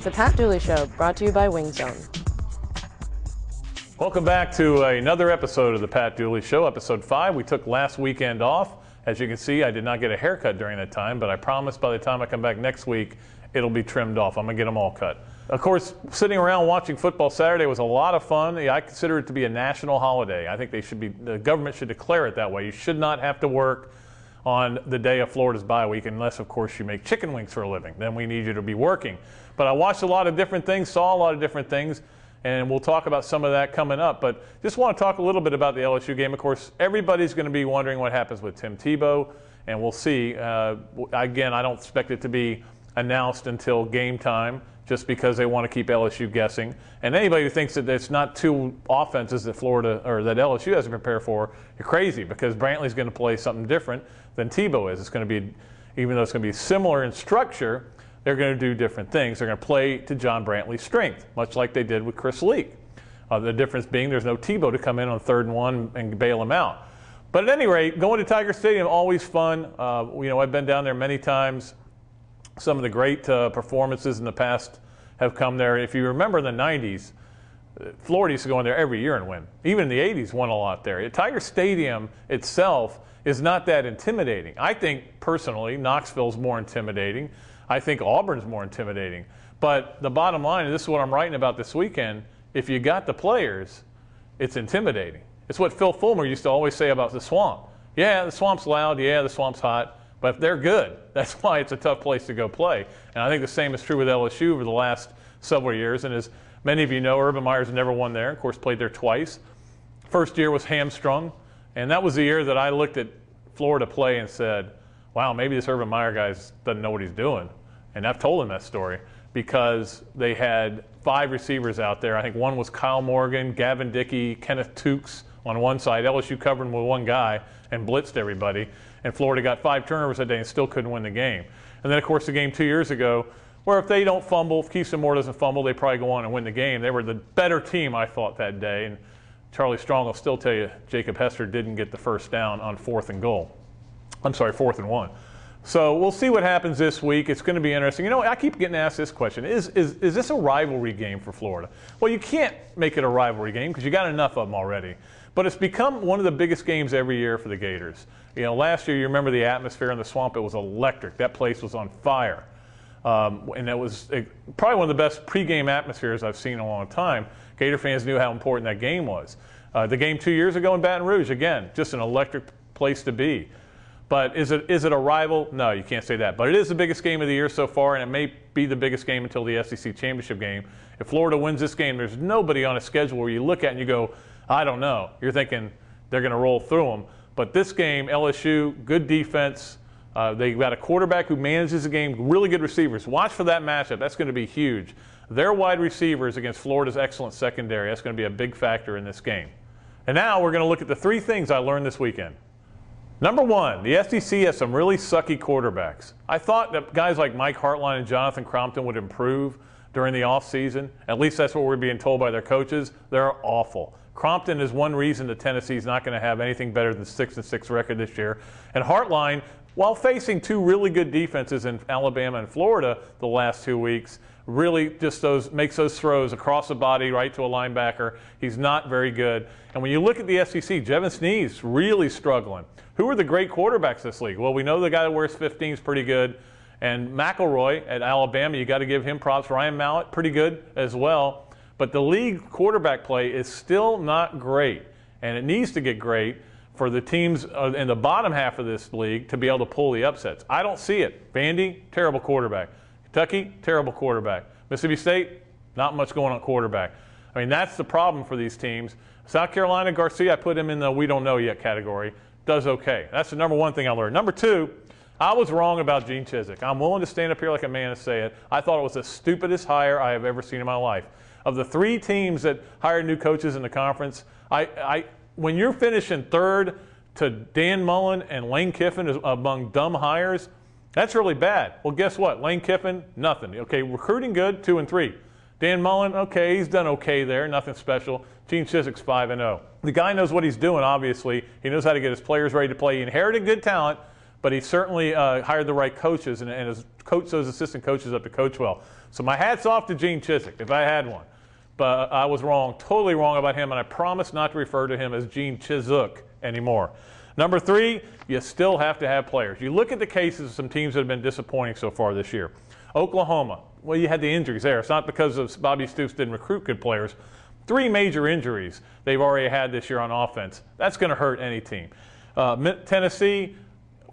The Pat Dooley Show, brought to you by Wing Zone. Welcome back to another episode of The Pat Dooley Show, episode 5. We took last weekend off. As you can see, I did not get a haircut during that time, but I promise by the time I come back next week, it'll be trimmed off. I'm going to get them all cut. Of course, sitting around watching football Saturday was a lot of fun. I consider it to be a national holiday. I think the government should declare it that way. You should not have to work on the day of Florida's bye week, unless, of course, you make chicken wings for a living. Then we need you to be working. But I watched a lot of different things, saw a lot of different things, and we'll talk about some of that coming up. But just want to talk a little bit about the LSU game. Of course, everybody's going to be wondering what happens with Tim Tebow, and we'll see. Again, I don't expect it to be announced until game time, just because they want to keep LSU guessing. And anybody who thinks that it's not two offenses that Florida or that LSU has to prepare for, you're crazy, because Brantley's going to play something different than Tebow is. It's going to be, even though it's going to be similar in structure, they're going to do different things. They're going to play to John Brantley's strength, much like they did with Chris Leak. The difference being there's no Tebow to come in on 3rd and 1 and bail him out. But at any rate, going to Tiger Stadium, always fun. I've been down there many times. Some of the great performances in the past have come there. If you remember in the 90s, Florida used to go in there every year and win. Even in the 80s, won a lot there. Tiger Stadium itself is not that intimidating. I think, personally, Knoxville's more intimidating. I think Auburn's more intimidating. But the bottom line, and this is what I'm writing about this weekend, if you got the players, it's intimidating. It's what Phil Fulmer used to always say about the Swamp. Yeah, the Swamp's loud. Yeah, the Swamp's hot. But if they're good, that's why it's a tough place to go play. And I think the same is true with LSU over the last several years. And as many of you know, Urban Meyer's never won there. Of course, played there twice. First year was hamstrung. And that was the year that I looked at Florida play and said, wow, maybe this Urban Meyer guy doesn't know what he's doing. And I've told him that story because they had 5 receivers out there. I think one was Kyle Morgan, Gavin Dickey, Kenneth Tukes on one side. LSU covered him with one guy and blitzed everybody. And Florida got 5 turnovers that day and still couldn't win the game. And then, of course, the game 2 years ago, where if they don't fumble, if Keith Moore doesn't fumble, they probably go on and win the game. They were the better team, I thought, that day. And Charlie Strong will still tell you Jacob Hester didn't get the first down on 4th and 1. So we'll see what happens this week. It's going to be interesting. I keep getting asked this question. Is this a rivalry game for Florida? Well, you can't make it a rivalry game because you got enough of them already. But it's become one of the biggest games every year for the Gators. Last year, you remember the atmosphere in the Swamp. It was electric. That place was on fire. And that was probably one of the best pregame atmospheres I've seen in a long time. Gator fans knew how important that game was. The game 2 years ago in Baton Rouge, again, just an electric place to be. But is it a rival? No, you can't say that. But it is the biggest game of the year so far, and it may be the biggest game until the SEC championship game. If Florida wins this game, there's nobody on a schedule where you look at and you go, I don't know. You're thinking they're going to roll through them. But this game, LSU, good defense. They've got a quarterback who manages the game, really good receivers. Watch for that matchup. That's going to be huge. Their wide receivers against Florida's excellent secondary, that's going to be a big factor in this game. And now we're going to look at the 3 things I learned this weekend. Number 1, the SEC has some really sucky quarterbacks. I thought that guys like Mike Hartline and Jonathan Crompton would improve during the offseason. At least that's what we're being told by their coaches. They're awful. Crompton is one reason that Tennessee's not going to have anything better than 6-6 record this year. And Hartline, while facing 2 really good defenses in Alabama and Florida the last 2 weeks, really just makes those throws across the body right to a linebacker. He's not very good. And when you look at the SEC, Jevin Snead's really struggling. Who are the great quarterbacks this league? Well, we know the guy that wears 15 is pretty good. And McElroy at Alabama, you got to give him props. Ryan Mallett, pretty good as well. But the league quarterback play is still not great. And it needs to get great for the teams in the bottom half of this league to be able to pull the upsets. I don't see it. Vandy, terrible quarterback. Kentucky, terrible quarterback. Mississippi State, not much going on quarterback. I mean, that's the problem for these teams. South Carolina, Garcia, I put him in the we don't know yet category. Does okay. That's the number 1 thing I learned. Number 2, I was wrong about Gene Chizik. I'm willing to stand up here like a man and say it. I thought it was the stupidest hire I have ever seen in my life. Of the 3 teams that hired new coaches in the conference, when you're finishing 3rd to Dan Mullen and Lane Kiffin among dumb hires, that's really bad. Well, guess what? Lane Kiffin, nothing. Okay, recruiting good, 2 and 3. Dan Mullen, okay, he's done okay there, nothing special. Gene Chizik's 5-0. The guy knows what he's doing, obviously. He knows how to get his players ready to play. He inherited good talent, but he certainly hired the right coaches and has coached those assistant coaches up to coach well. So my hat's off to Gene Chizik, if I had one. But I was wrong, totally wrong about him, and I promise not to refer to him as Gene Chizik anymore. Number 3, you still have to have players. You look at the cases of some teams that have been disappointing so far this year. Oklahoma, well, you had the injuries there. It's not because of Bobby Stoops didn't recruit good players. 3 major injuries they've already had this year on offense. That's going to hurt any team. Tennessee,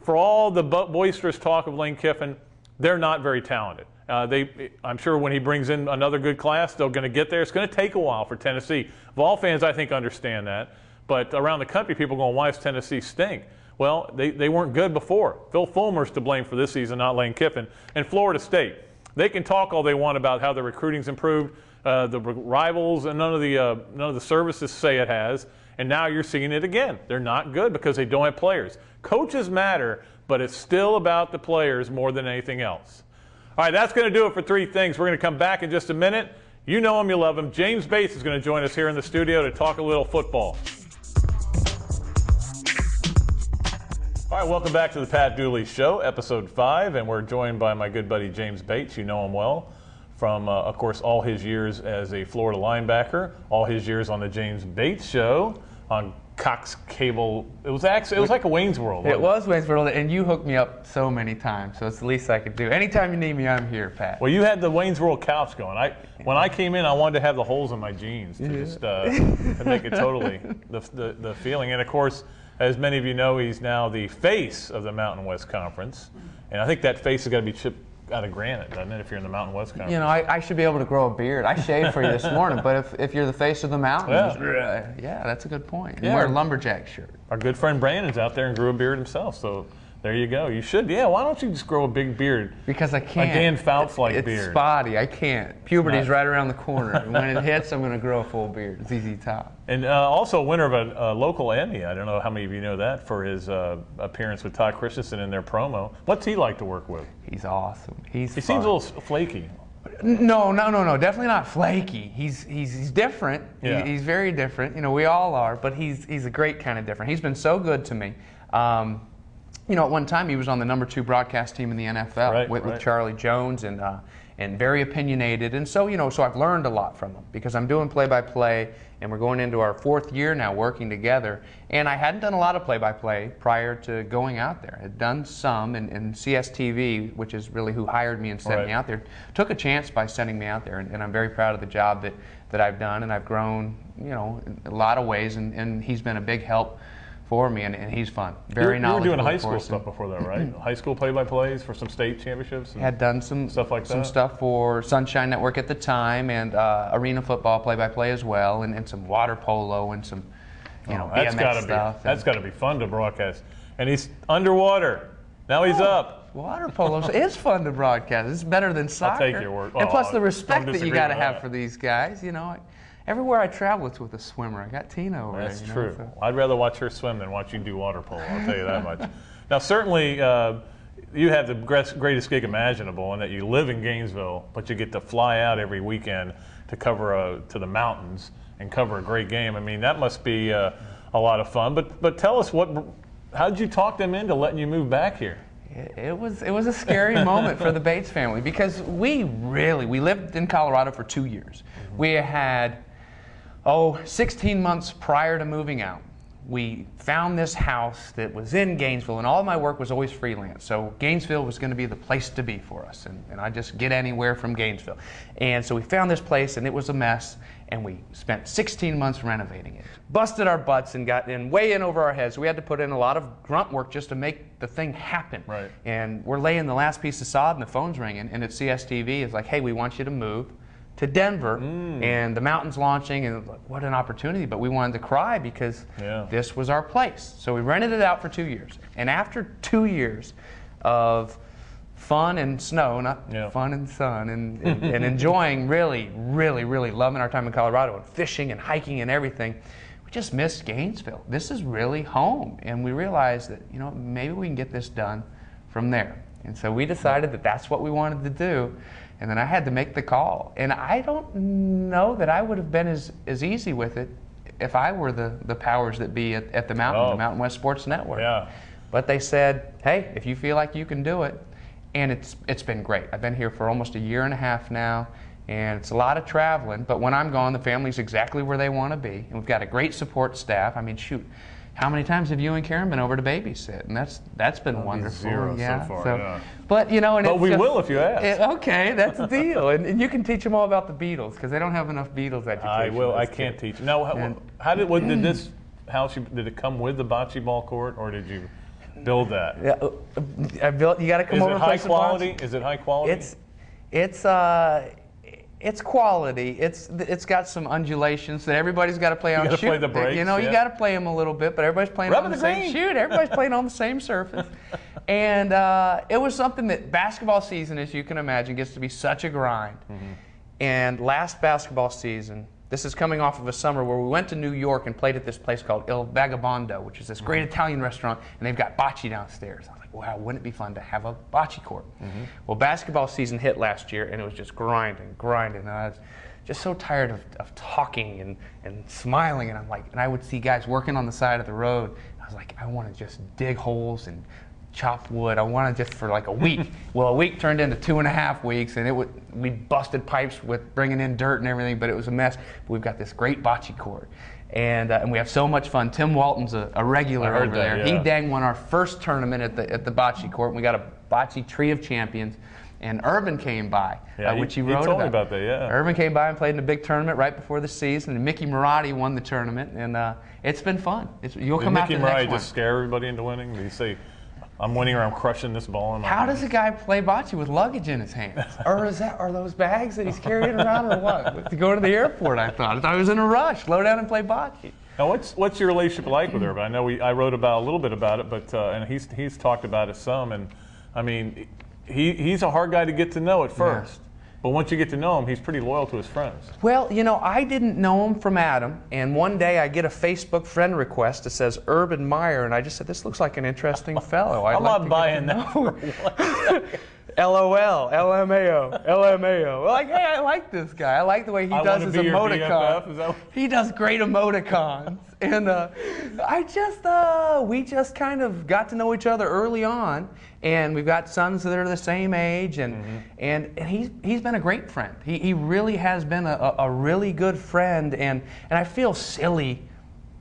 for all the boisterous talk of Lane Kiffin, they're not very talented. I'm sure when he brings in another good class, they're going to get there. It's going to take a while for Tennessee. Vol fans, I think, understand that. But around the country, people are going, why does Tennessee stink? Well, they weren't good before. Phil Fulmer's to blame for this season, not Lane Kiffin. And Florida State, they can talk all they want about how the recruiting's improved, the rivals, and none of the services say it has. And now you're seeing it again. They're not good because they don't have players. Coaches matter, but it's still about the players more than anything else. All right, that's going to do it for 3 things. We're going to come back in just a minute. You know him, you love him. James Bates is going to join us here in the studio to talk a little football. All right, welcome back to the Pat Dooley Show, episode 5, and we're joined by my good buddy James Bates. You know him well from, of course, all his years as a Florida linebacker, all his years on the James Bates Show on Cox Cable. It was like a Wayne's World. It was Wayne's World, and you hooked me up so many times, so it's the least I could do. Anytime you need me, I'm here, Pat. Well, you had the Wayne's World couch going. When I came in, I wanted to have the holes in my jeans to just to make it totally the feeling. And of course, as many of you know, he's now the face of the Mountain West Conference, and I think that face has got to be chipped out of granite, doesn't it, if you're in the Mountain West Conference? You know, I should be able to grow a beard. I shaved for you this morning, but if you're the face of the mountain, yeah, that's a good point. And wear a lumberjack shirt. Our good friend Brandon's out there and grew a beard himself, so there you go. You should, why don't you just grow a big beard? Because I can't. A Dan Fouts-like beard. It's spotty. I can't. Puberty's right around the corner. And when it hits, I'm going to grow a full beard. It's easy top. And also a winner of a local Emmy. I don't know how many of you know that, for his appearance with Todd Christensen in their promo. What's he like to work with? He's awesome. He seems a little flaky. No, definitely not flaky. He's different. Yeah. He's very different. You know, we all are, but he's a great kind of different. He's been so good to me. You know, at one time he was on the #2 broadcast team in the NFL with Charlie Jones, and very opinionated. And so, so I've learned a lot from him because I'm doing play-by-play, and we're going into our 4th year now working together. And I hadn't done a lot of play-by-play prior to going out there. I'd done some, and CSTV, which is really who hired me and sent me out there, took a chance by sending me out there. And I'm very proud of the job that I've done, and I've grown, in a lot of ways, and he's been a big help for me, and he's fun. Very knowledgeable. You were doing high school stuff before that, right? High school play-by-plays for some state championships? Had done some stuff like that? Some stuff for Sunshine Network at the time, and arena football play-by-play as well, and some water polo and some, BMX stuff. That's got to be fun to broadcast. And he's underwater. Now he's up. Water polo is fun to broadcast. It's better than soccer. I'll take your word. And plus the respect that you got to have for these guys, Everywhere I travel, it's with a swimmer. I got Tina over there. That's true. So. I'd rather watch her swim than watch you do water polo, I'll tell you that much. Now, certainly, you have the greatest gig imaginable in that you live in Gainesville, but you get to fly out every weekend to cover to the mountains and cover a great game. I mean, that must be a lot of fun. But tell us, how did you talk them into letting you move back here? It was a scary moment for the Bates family because we lived in Colorado for 2 years. We had 16 months prior to moving out, we found this house that was in Gainesville, and all of my work was always freelance. So Gainesville was going to be the place to be for us, and I just get anywhere from Gainesville. And so we found this place, and it was a mess, and we spent 16 months renovating it. Busted our butts and got way in over our heads. So we had to put in a lot of grunt work just to make the thing happen. Right. And we're laying the last piece of sod, and the phone's ringing, and it's CSTV. It's like, hey, we want you to move to Denver, and the mountain's launching, and like, what an opportunity. But we wanted to cry because this was our place. So we rented it out for 2 years. And after 2 years of fun and snow, not fun and sun, and enjoying really loving our time in Colorado and fishing and hiking and everything, we just missed Gainesville. This is really home. And we realized that, maybe we can get this done from there. And so we decided that that's what we wanted to do. And then I had to make the call. And I don't know that I would have been as easy with it if I were the powers that be at the Mountain, the Mountain West Sports Network. Yeah. But they said, hey, if you feel like you can do it, and it's been great. I've been here for almost a year and a half now, and it's a lot of traveling, but when I'm gone, the family's exactly where they want to be, and we've got a great support staff. I mean, shoot, how many times have you and Karen been over to babysit? And that's been wonderful. Zero so far, yeah. But, you know, and but we will if you ask. Okay, that's the deal. And you can teach them all about the Beatles, because they don't have enough Beatles education. I will. I can't teach. Now, did this house, did it come with the bocce ball court, or did you build that? Yeah, I built. You got to come over and play some bocce. Is it high quality? It's quality. It's got some undulations that everybody's got to play on. You got to play the breaks. You know, you got to play them a little bit, but everybody's playing on the same shoot. Everybody's playing on the same surface. And it was something that basketball season, as you can imagine, gets to be such a grind. And last basketball season, this is coming off of a summer where we went to New York and played at this place called Il Vagabondo, which is this great Italian restaurant, and they've got bocce downstairs. I was like, wow, wouldn't it be fun to have a bocce court? Well, basketball season hit last year, and it was just grinding. And I was just so tired of talking and smiling, and I would see guys working on the side of the road. I was like, I want to just dig holes and chop wood. I wanted just for like a week. Well, a week turned into 2.5 weeks, and we busted pipes with bringing in dirt and everything, but it was a mess. But we've got this great bocce court, and we have so much fun. Tim Walton's a regular over there. Yeah. He dang won our first tournament at the bocce court, and we got a bocce tree of champions. And Urban came by, which he wrote about. He told me about that, yeah. Urban came by and played in a big tournament right before the season, and Mickey Marotti won the tournament, and it's been fun. You'll come out to the next one. Did Mickey Marotti just scare everybody into winning? Did he say, I'm winning or I'm crushing this ball in my hand? How does a guy play bocce with luggage in his hands? Or are those bags that he's carrying around, or what? To go to the airport, I thought he was in a rush. Slow down and play bocce. Now, what's your relationship like with Urban? I know I wrote a little bit about it, but and he's talked about it some, and I mean, he's a hard guy to get to know at first. Yeah. But once you get to know him, he's pretty loyal to his friends. Well, you know, I didn't know him from Adam, and one day I get a Facebook friend request that says Urban Meyer, and I just said, this looks like an interesting fellow. I'm not buying that. LOL, LMAO, LMAO. Like, hey, I like this guy. I like the way he does his emoticons. He does great emoticons. And we just kind of got to know each other early on, and we've got sons that are the same age, and he's been a great friend. He really has been a really good friend, and I feel silly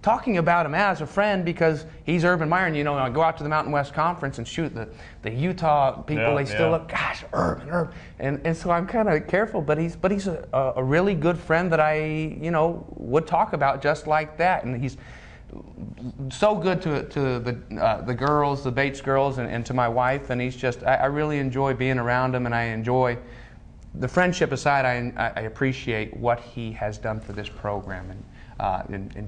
talking about him as a friend because he's Urban Meyer, and I go out to the Mountain West Conference and shoot the Utah people. They still look, gosh, Urban, and so I'm kind of careful. But he's a really good friend that I would talk about just like that, and he's so good to the girls, the Bates girls, and to my wife, and he's just I really enjoy being around him, and I enjoy. The friendship aside, I appreciate what he has done for this program, and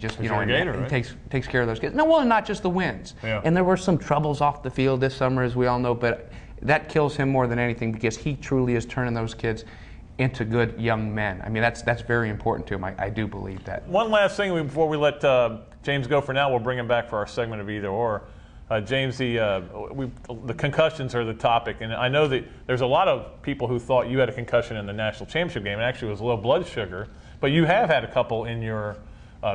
just right? takes care of those kids. No, well, not just the wins. Yeah. And there were some troubles off the field this summer, as we all know, but that kills him more than anything because he truly is turning those kids into good young men. I mean, that's very important to him. I do believe that. One last thing before we let James go for now, we'll bring him back for our segment of either or. James, the concussions are the topic, and I know that there's a lot of people who thought you had a concussion in the national championship game. It actually was low blood sugar, but you have had a couple in your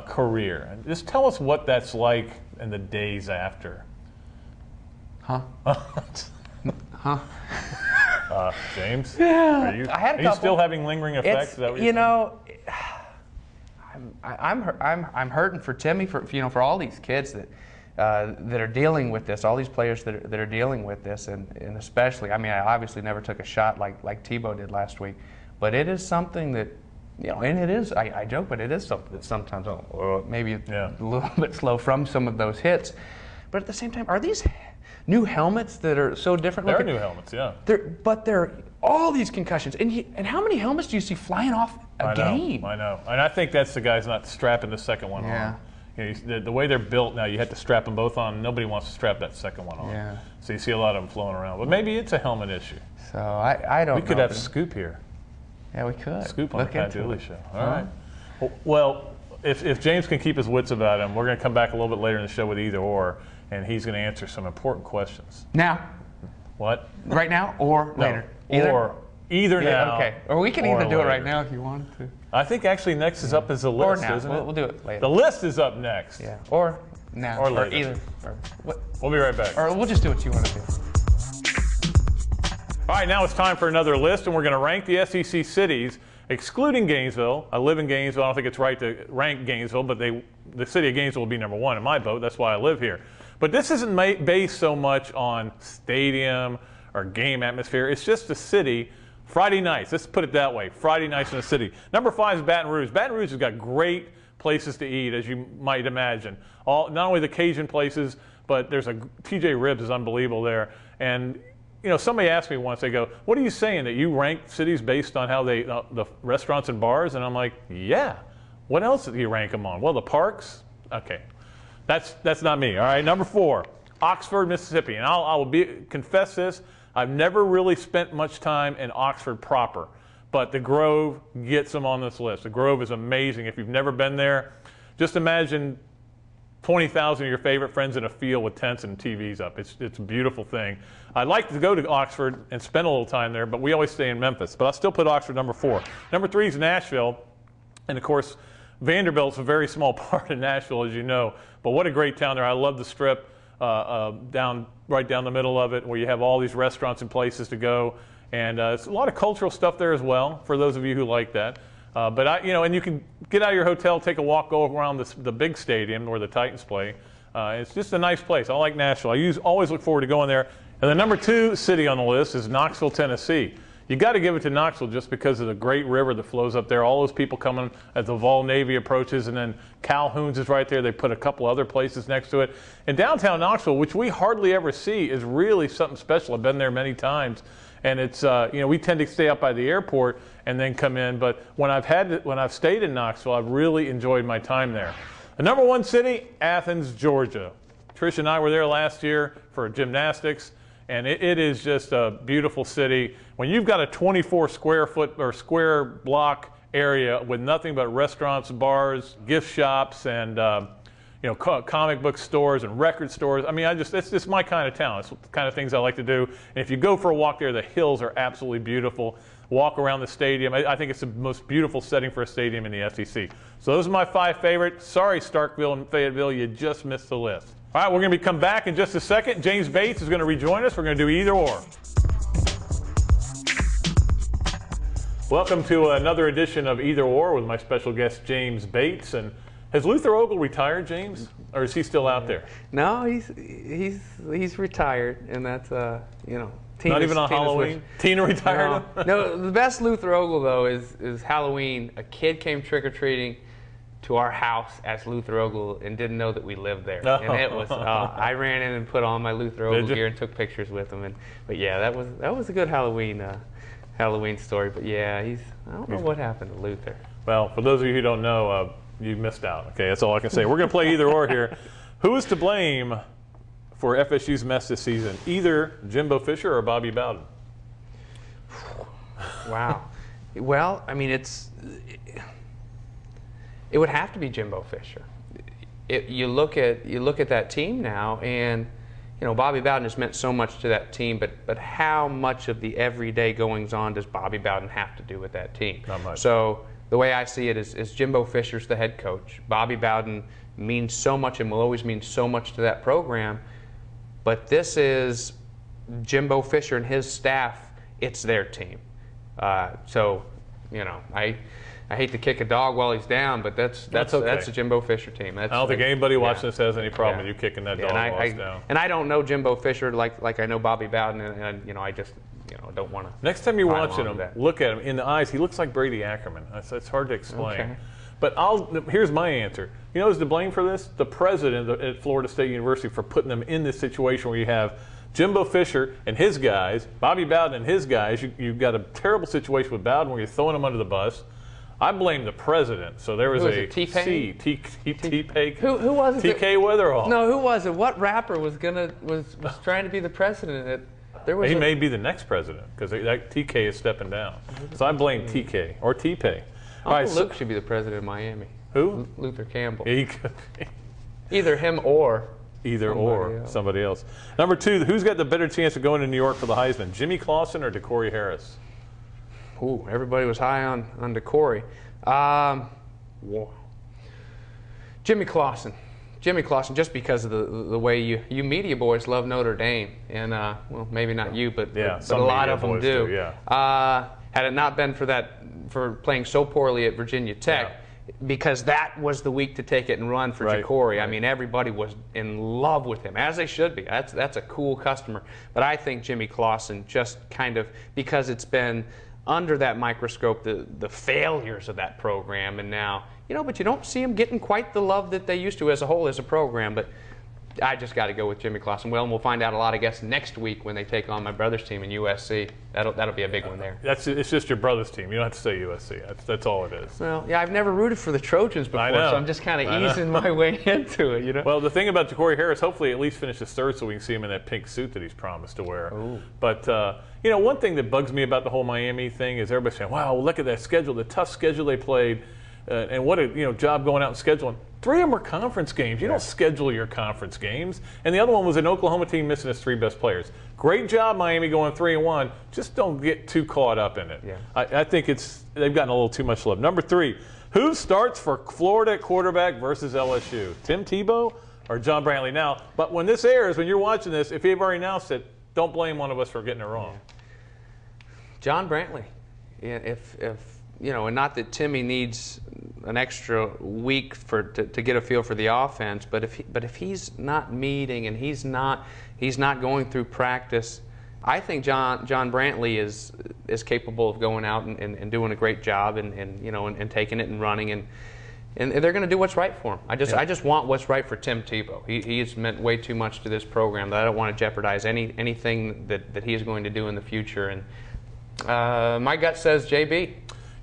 career. And just tell us what that's like in the days after. Huh? James? Yeah. Are you still having lingering effects? Is that what I'm hurting for Timmy, for all these kids that are dealing with this, all these players that are dealing with this, and especially, I mean, I obviously never took a shot like Tebow did last week, but it is something that, and it is, I joke, but it is something that sometimes, maybe a little bit slow from some of those hits, but at the same time, are these new helmets that are so different? They're new helmets, yeah. They're all these concussions, and how many helmets do you see flying off a game? I know, and I think that's the guy's not strapping the second one on. The way they're built now, you have to strap them both on. Nobody wants to strap that second one on. Yeah. So you see a lot of them flowing around. But maybe it's a helmet issue. So I don't know. We could have Scoop here. Yeah, we could. Scoop on the Pat Dooley Show. All right. Well, if James can keep his wits about him, we're going to come back a little bit later in the show with either or, and he's going to answer some important questions. Now. What? Right now or later? Either now. Okay. Or we can either do it right now if you wanted to. I think actually next is up is the list, or now. Isn't it? We'll do it later. The list is up next. Yeah. Or now or later. either. Or what? We'll be right back. Or we'll just do what you want to do. All right, now it's time for another list, and we're going to rank the SEC cities, excluding Gainesville. I live in Gainesville. I don't think it's right to rank Gainesville, but the city of Gainesville will be number one in my vote. That's why I live here. But this isn't based so much on stadium or game atmosphere. It's just the city. Friday nights, let's put it that way, Friday nights in the city. Number 5 is Baton Rouge. Baton Rouge has got great places to eat, as you might imagine. Not only the Cajun places, but there's a TJ Ribs is unbelievable there. And you know, somebody asked me once, they go, what are you saying, that you rank cities based on how they, the restaurants and bars? And I'm like, yeah. What else do you rank them on? Well, the parks? Okay. That's not me, all right? Number 4, Oxford, Mississippi. And I will confess this, I've never really spent much time in Oxford proper, but the Grove gets them on this list. The Grove is amazing. If you've never been there, just imagine 20,000 of your favorite friends in a field with tents and TVs up. It's a beautiful thing. I'd like to go to Oxford and spend a little time there, but we always stay in Memphis. But I'll still put Oxford number 4. Number 3 is Nashville. And, of course, Vanderbilt's a very small part of Nashville, as you know. But what a great town there. I love the Strip right down the middle of it, where you have all these restaurants and places to go. And it's a lot of cultural stuff there as well, for those of you who like that. And you can get out of your hotel, take a walk, go around the big stadium where the Titans play. It's just a nice place. I like Nashville. I always look forward to going there. And the number 2 city on the list is Knoxville, Tennessee. You got to give it to Knoxville just because of the great river that flows up there. All those people coming as the Vol Navy approaches, and then Calhoun's is right there. They put a couple other places next to it. And downtown Knoxville, which we hardly ever see, is really something special. I've been there many times. And it's we tend to stay up by the airport and then come in. But when I've stayed in Knoxville, I've really enjoyed my time there. The number 1 city, Athens, Georgia. Trish and I were there last year for gymnastics, and it is just a beautiful city. When you've got a 24 square foot or square block area with nothing but restaurants, bars, gift shops, and comic book stores and record stores. I mean, it's just my kind of town. It's the kind of things I like to do. And if you go for a walk there, the hills are absolutely beautiful. Walk around the stadium. I think it's the most beautiful setting for a stadium in the SEC. So those are my 5 favorites. Sorry, Starkville and Fayetteville, you just missed the list. All right, we're going to come back in just a second. James Bates is going to rejoin us. We're going to do either or. Welcome to another edition of Either Or with my special guest, James Bates. And has Luther Ogle retired, James, or is he still out there? No, he's retired, and that's not even on Halloween. Tina retired him. No, the best Luther Ogle though is Halloween. A kid came trick or treating to our house as Luther Ogle and didn't know that we lived there, and it was. I ran in and put on my Luther Ogle gear and took pictures with him, but yeah, that was a good Halloween story. But yeah, I don't know what happened to Luther. Well, for those of you who don't know. You missed out. Okay, that's all I can say. We're going to play either or here. Who is to blame for FSU's mess this season? Either Jimbo Fisher or Bobby Bowden? Wow. Well, I mean, it would have to be Jimbo Fisher. You look at that team now, and Bobby Bowden has meant so much to that team. But how much of the everyday goings on does Bobby Bowden have to do with that team? Not much. So the way I see it is Jimbo Fisher's the head coach. Bobby Bowden means so much and will always mean so much to that program. But this is Jimbo Fisher and his staff. It's their team. I hate to kick a dog while he's down, but that's a Jimbo Fisher team. I don't think anybody watching this has any problem with you kicking that dog while he's down. And I don't know Jimbo Fisher like I know Bobby Bowden, and I just don't want to. Next time you're watching him, look at him in the eyes. He looks like Brady Ackerman. It's hard to explain. Okay. But here's my answer. You know who's to blame for this? The president at Florida State University for putting them in this situation where you have Jimbo Fisher and his guys, Bobby Bowden and his guys. You've got a terrible situation with Bowden where you're throwing him under the bus. I blame the president. So there was T-Pain? T-Pain. Who was it? TK Weatherall. No, who was it? What rapper was trying to be the president? He may be the next president because that TK is stepping down. So I blame TK or T-Pay. Luke should be the president of Miami. Who? Luther Campbell. He could be. Either him or somebody else. Number 2, who's got the better chance of going to New York for the Heisman? Jimmy Clausen or DeCorey Harris? Ooh, everybody was high on DeCorey. Jimmy Clausen. Jimmy Clausen, just because of the way you media boys love Notre Dame, and well, maybe not you, but a lot of them do. Had it not been for playing so poorly at Virginia Tech, because that was the week to take it and run for Ja'Cory. I mean, everybody was in love with him, as they should be. That's a cool customer. But I think Jimmy Clausen, just kind of because it's been under that microscope, the failures of that program, and now, but you don't see him getting quite the love that they used to as a whole as a program. But I just got to go with Jimmy Clausen. Well, and we'll find out a lot, I guess, next week when they take on my brother's team in USC. That'll be a big one there. It's just your brother's team. You don't have to say USC. That's all it is. Well, yeah, I've never rooted for the Trojans before, so I'm just kind of easing my way into it, Well, the thing about Ja'Cory Harris, hopefully at least finishes third so we can see him in that pink suit that he's promised to wear. Ooh. But, one thing that bugs me about the whole Miami thing is everybody saying, wow, look at that schedule, the tough schedule they played, and what a job going out and scheduling. 3 of them were conference games. You don't schedule your conference games. And the other one was an Oklahoma team missing its 3 best players. Great job, Miami, going 3-1. Just don't get too caught up in it. Yeah. I think they've gotten a little too much love. Number 3, who starts for Florida at quarterback versus LSU? Tim Tebow or John Brantley? Now, but when this airs, when you're watching this, if they've already announced it, don't blame one of us for getting it wrong. John Brantley. If and not that Timmy needs an extra week to get a feel for the offense, but if he's not meeting and he's not going through practice, I think John Brantley is capable of going out and doing a great job and taking it and running and they're going to do what's right for him. I just want what's right for Tim Tebow. He's meant way too much to this program that I don't want to jeopardize anything that he is going to do in the future. And my gut says JB.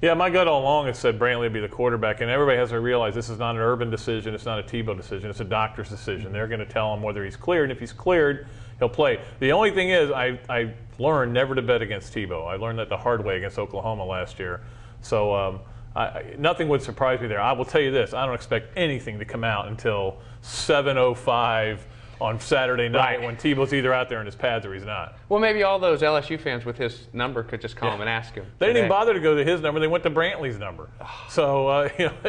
Yeah, my gut all along has said Brantley would be the quarterback, and everybody has to realize this is not an Urban decision, it's not a Tebow decision, it's a doctor's decision. They're going to tell him whether he's cleared, and if he's cleared, he'll play. The only thing is, I learned never to bet against Tebow. I learned that the hard way against Oklahoma last year. So nothing would surprise me there. I will tell you this, I don't expect anything to come out until 7:05 on Saturday night when Tebow's either out there in his pads or he's not. Well, maybe all those LSU fans with his number could just call him and ask him. They didn't even bother to go to his number. They went to Brantley's number. So,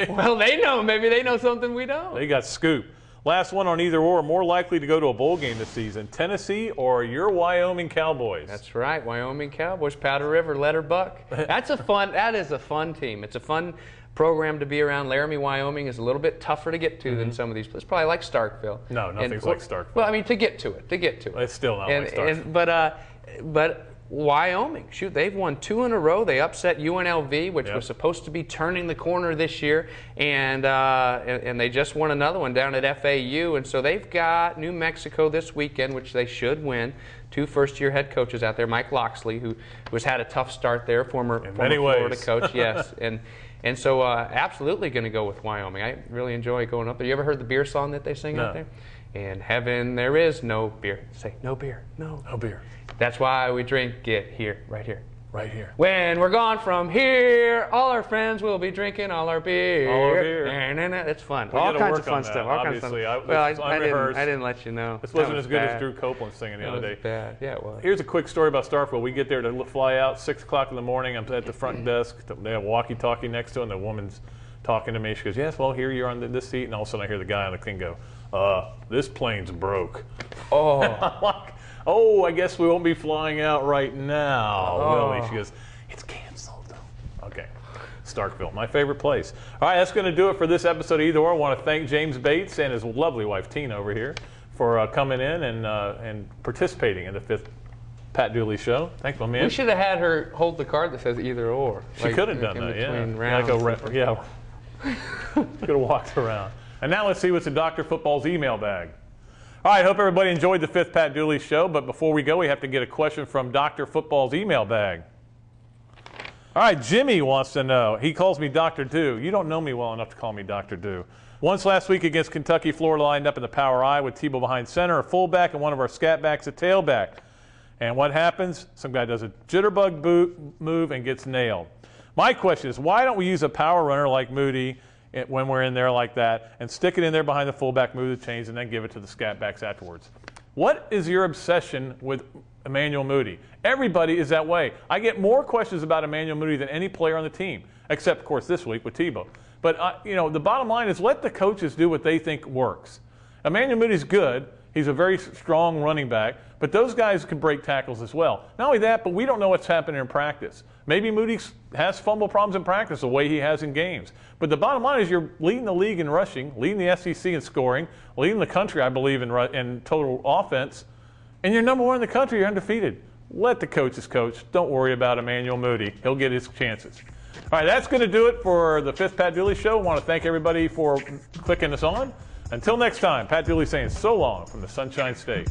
well, they know. Maybe they know something we don't. They got scooped. Last one on either or, more likely to go to a bowl game this season, Tennessee or your Wyoming Cowboys? That's right, Wyoming Cowboys, Powder River, let her buck. That is a fun team. It's a fun program to be around. Laramie, Wyoming is a little bit tougher to get to than some of these places. Probably like Starkville. No, nothing's like Starkville. Well, I mean, to get to it. It's still not like Starkville. But Wyoming, shoot, they've won 2 in a row. They upset UNLV, which was supposed to be turning the corner this year, and they just won another one down at FAU. And so they've got New Mexico this weekend, which they should win. 2 first-year head coaches out there, Mike Loxley, who has had a tough start there, former Florida coach, yes, and so absolutely going to go with Wyoming. I really enjoy going up there. You ever heard the beer song that they sing out there? In heaven there is no beer. Say, no beer, no beer. That's why we drink it here, right here. Right here. When we're gone from here, all our friends will be drinking all our beer. All our beer. It's fun. We all kinds of fun stuff. Obviously, I didn't let you know. This wasn't as good as Drew Copeland singing the other day. Bad. Yeah, it was. Here's a quick story about Starkville. We get there to fly out 6 o'clock in the morning. I'm at the front desk. They have a walkie-talkie next to it, and the woman's talking to me. She goes, yes, well, here you're on this seat. And all of a sudden I hear the guy on the thing go, this plane's broke. Oh. I'm like, oh, I guess we won't be flying out right now, will we? She goes, it's canceled. Okay. Starkville, my favorite place. All right, that's going to do it for this episode of Either Or. I want to thank James Bates and his lovely wife, Tina, over here for coming in and participating in the 5th Pat Dooley Show. Thanks, my man. We should have had her hold the card that says Either Or. She could have done that, yeah. Could have walked around. And now let's see what's in Dr. Football's email bag. All right, hope everybody enjoyed the 5th Pat Dooley Show, but before we go, we have to get a question from Dr. Football's email bag. All right, Jimmy wants to know. He calls me Dr. Do. You don't know me well enough to call me Dr. Do. Once last week against Kentucky, Florida lined up in the power I with Tebow behind center, a fullback, and one of our scat backs a tailback. And what happens? Some guy does a jitterbug move and gets nailed. My question is, why don't we use a power runner like Moody when we're in there like that and stick it in there behind the fullback, move the chains, and then give it to the scat backs afterwards? What is your obsession with Emmanuel Moody? Everybody is that way. I get more questions about Emmanuel Moody than any player on the team, except, of course, this week with Tebow. But, the bottom line is let the coaches do what they think works. Emmanuel Moody's good. He's a very strong running back, but those guys can break tackles as well. Not only that, but we don't know what's happening in practice. Maybe Moody has fumble problems in practice the way he has in games. But the bottom line is you're leading the league in rushing, leading the SEC in scoring, leading the country, I believe, in total offense, and you're number 1 in the country. You're undefeated. Let the coaches coach. Don't worry about Emmanuel Moody. He'll get his chances. All right, that's going to do it for the 5th Pat Dooley Show. I want to thank everybody for clicking us on. Until next time, Pat Dooley saying so long from the Sunshine State.